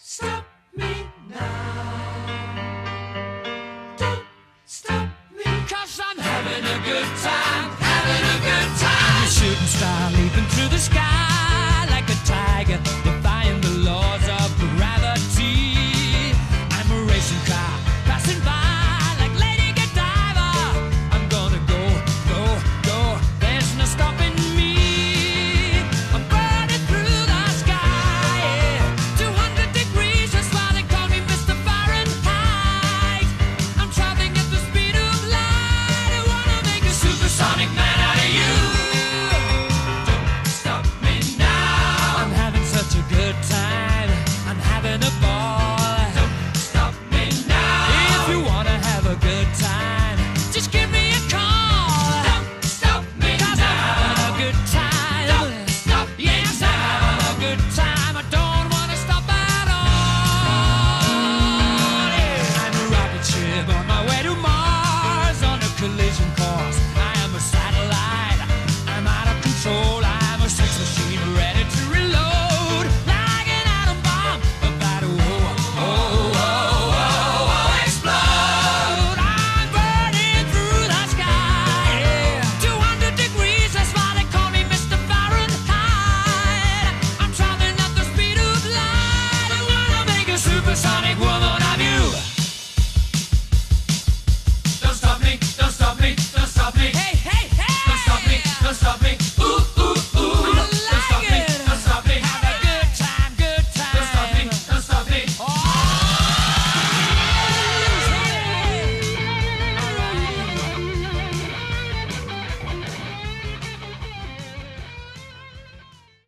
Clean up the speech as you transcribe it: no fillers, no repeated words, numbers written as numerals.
stop me now. Don't stop me, 'cause I'm having a good time, having a good time. You shouldn't start leaping through